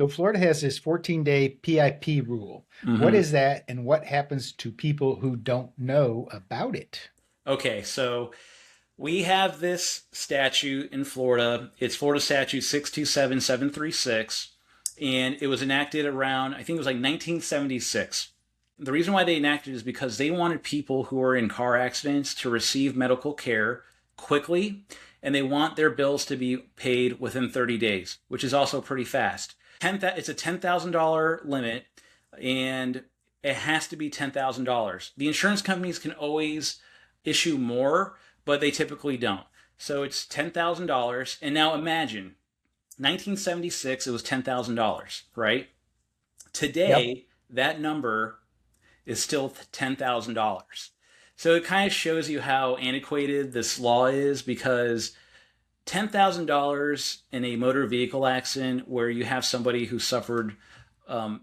So Florida has this 14-day PIP rule. What Hmm. is that, and what happens to people who don't know about it? Okay, so we have this statute in Florida. It's Florida Statute 627736, and it was enacted around, I think it was like 1976. The reason why they enacted it is because they wanted people who are in car accidents to receive medical care quickly, and they want their bills to be paid within 30 days, which is also pretty fast. It's a $10,000 limit, and it has to be $10,000. The insurance companies can always issue more, but they typically don't. So it's $10,000. And now imagine 1976, it was $10,000, right? Yep. Today, that number is still $10,000. So it kind of shows you how antiquated this law is because $10,000 in a motor vehicle accident where you have somebody who suffered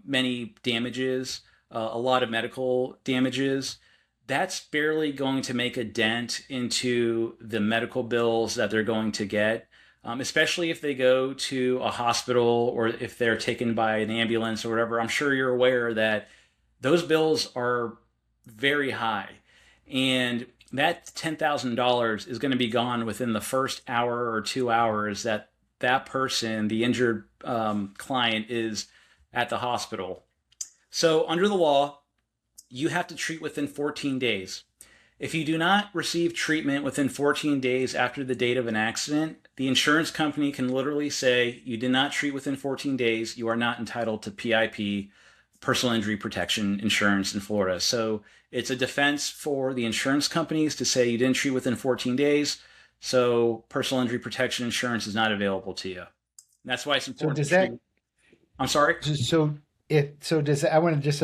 many damages, a lot of medical damages, that's barely going to make a dent into the medical bills that they're going to get, especially if they go to a hospital or if they're taken by an ambulance or whatever. I'm sure you're aware that those bills are very high. And that $10,000 is going to be gone within the first hour or 2 hours that that person, the injured client, is at the hospital. So, under the law, you have to treat within 14 days. If you do not receive treatment within 14 days after the date of an accident, the insurance company can literally say you did not treat within 14 days, you are not entitled to PIP, personal injury protection insurance in Florida. So it's a defense for the insurance companies to say you didn't treat within 14 days, so personal injury protection insurance is not available to you. And that's why it's So important to does treat. that I'm sorry? so if so does I want to just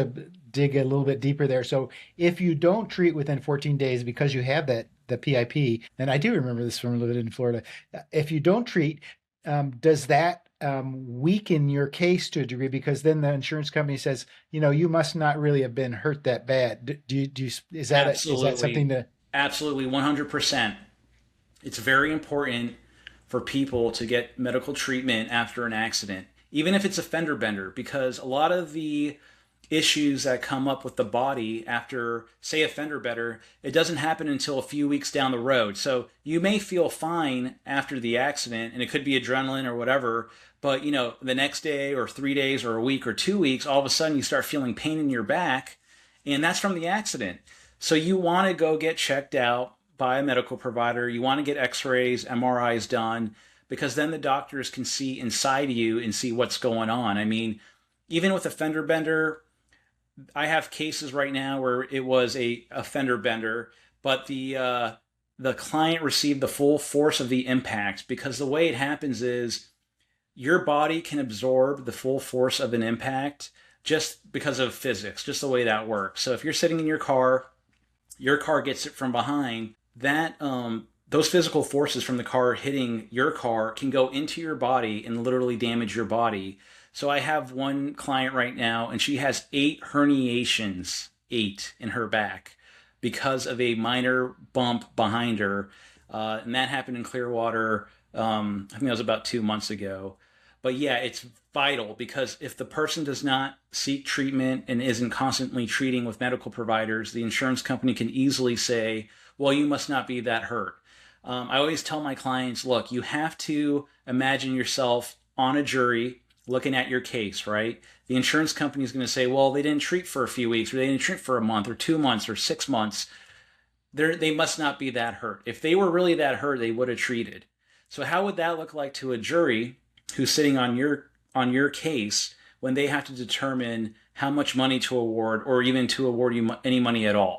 dig a little bit deeper there. So if you don't treat within 14 days because you have that the PIP, and I do remember this from living in Florida. If you don't treat, does that weaken your case to a degree? Because then the insurance company says, you must not really have been hurt that bad. Is that something Absolutely. to? Absolutely. 100%. It's very important for people to get medical treatment after an accident, even if it's a fender bender, because a lot of the issues that come up with the body after, say, a fender bender, it doesn't happen until a few weeks down the road. So you may feel fine after the accident, and it could be adrenaline or whatever, but the next day or 3 days or a week or 2 weeks, all of a sudden you start feeling pain in your back, and that's from the accident. So you want to go get checked out by a medical provider. You want to get x-rays, MRIs done, because then the doctors can see inside you and see what's going on. I mean, even with a fender bender, I have cases right now where it was a fender bender, but the client received the full force of the impact because the way it happens is your body can absorb the full force of an impact just because of physics, just the way that works. So if you're sitting in your car gets it from behind. That those physical forces from the car hitting your car can go into your body and literally damage your body. So I have one client right now, and she has 8 herniations, 8 in her back, because of a minor bump behind her, and that happened in Clearwater. I think that was about 2 months ago. But yeah, it's vital because if the person does not seek treatment and isn't constantly treating with medical providers, the insurance company can easily say, well, you must not be that hurt. I always tell my clients, look, you have to imagine yourself on a jury looking at your case, right? The insurance company is going to say, well, they didn't treat for a few weeks, or they didn't treat for a month, or 2 months, or 6 months. They must not be that hurt. If they were really that hurt, they would have treated. So how would that look like to a jury who's sitting on your case when they have to determine how much money to award or even to award you any money at all?